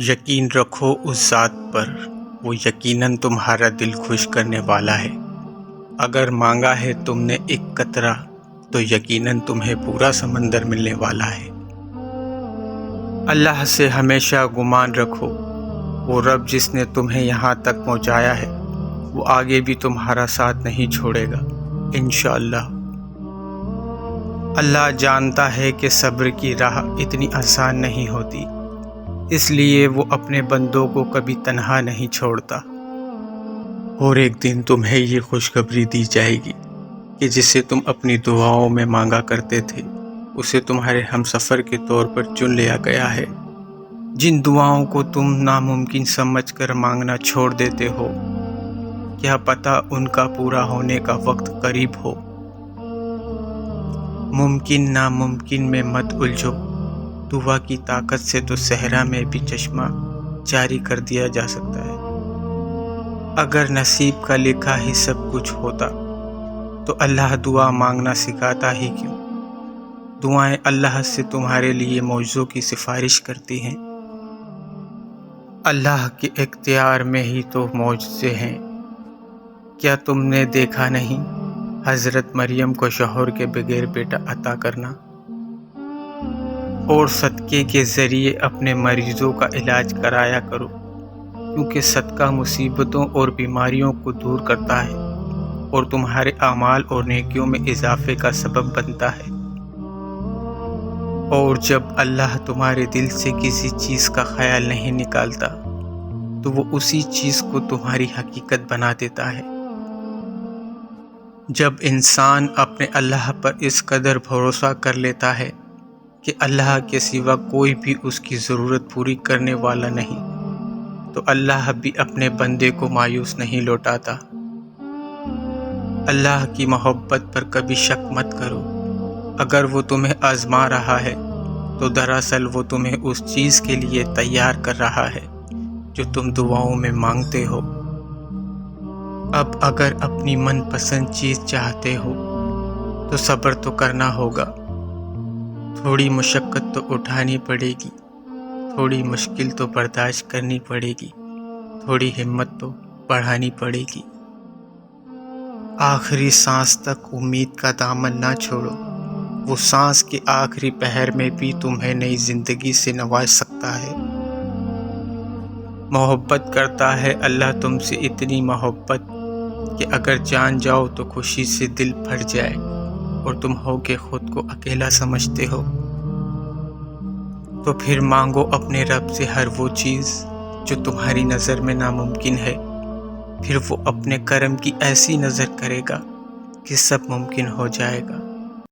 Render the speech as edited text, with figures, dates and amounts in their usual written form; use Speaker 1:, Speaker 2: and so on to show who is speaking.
Speaker 1: یقین رکھو اس ذات پر، وہ یقیناً تمہارا دل خوش کرنے والا ہے۔ اگر مانگا ہے تم نے ایک قطرہ تو یقیناً تمہیں پورا سمندر ملنے والا ہے۔ اللہ سے ہمیشہ گمان رکھو، وہ رب جس نے تمہیں یہاں تک پہنچایا ہے وہ آگے بھی تمہارا ساتھ نہیں چھوڑے گا انشاءاللہ۔ اللہ جانتا ہے کہ صبر کی راہ اتنی آسان نہیں ہوتی، اس لیے وہ اپنے بندوں کو کبھی تنہا نہیں چھوڑتا۔ اور ایک دن تمہیں یہ خوشخبری دی جائے گی کہ جسے تم اپنی دعاؤں میں مانگا کرتے تھے اسے تمہارے ہمسفر کے طور پر چن لیا گیا ہے۔ جن دعاؤں کو تم ناممکن سمجھ کر مانگنا چھوڑ دیتے ہو، کیا پتہ ان کا پورا ہونے کا وقت قریب ہو۔ ممکن ناممکن میں مت الجھو، دعا کی طاقت سے تو صحرا میں بھی چشمہ جاری کر دیا جا سکتا ہے۔ اگر نصیب کا لکھا ہی سب کچھ ہوتا تو اللہ دعا مانگنا سکھاتا ہی کیوں؟ دعائیں اللہ سے تمہارے لیے معجزوں کی سفارش کرتی ہیں۔ اللہ کے اختیار میں ہی تو معجزے ہیں۔ کیا تم نے دیکھا نہیں حضرت مریم کو شوہر کے بغیر بیٹا عطا کرنا، اور صدقے کے ذریعے اپنے مریضوں کا علاج کرایا کرو، کیونکہ صدقہ مصیبتوں اور بیماریوں کو دور کرتا ہے اور تمہارے اعمال اور نیکیوں میں اضافے کا سبب بنتا ہے۔ اور جب اللہ تمہارے دل سے کسی چیز کا خیال نہیں نکالتا تو وہ اسی چیز کو تمہاری حقیقت بنا دیتا ہے۔ جب انسان اپنے اللہ پر اس قدر بھروسہ کر لیتا ہے کہ اللہ کے سوا کوئی بھی اس کی ضرورت پوری کرنے والا نہیں، تو اللہ بھی اپنے بندے کو مایوس نہیں لوٹاتا۔ اللہ کی محبت پر کبھی شک مت کرو۔ اگر وہ تمہیں آزما رہا ہے تو دراصل وہ تمہیں اس چیز کے لیے تیار کر رہا ہے جو تم دعاؤں میں مانگتے ہو۔ اب اگر اپنی من پسند چیز چاہتے ہو تو صبر تو کرنا ہوگا، تھوڑی مشقت تو اٹھانی پڑے گی، تھوڑی مشکل تو برداشت کرنی پڑے گی، تھوڑی ہمت تو بڑھانی پڑے گی۔ آخری سانس تک امید کا دامن نہ چھوڑو، وہ سانس کے آخری پہر میں بھی تمہیں نئی زندگی سے نواز سکتا ہے۔ محبت کرتا ہے اللہ تم سے اتنی محبت کہ اگر جان جاؤ تو خوشی سے دل بھر جائے اور تم ہو کے خود کو اکیلا سمجھتے ہو۔ تو پھر مانگو اپنے رب سے ہر وہ چیز جو تمہاری نظر میں ناممکن ہے، پھر وہ اپنے کرم کی ایسی نظر کرے گا کہ سب ممکن ہو جائے گا۔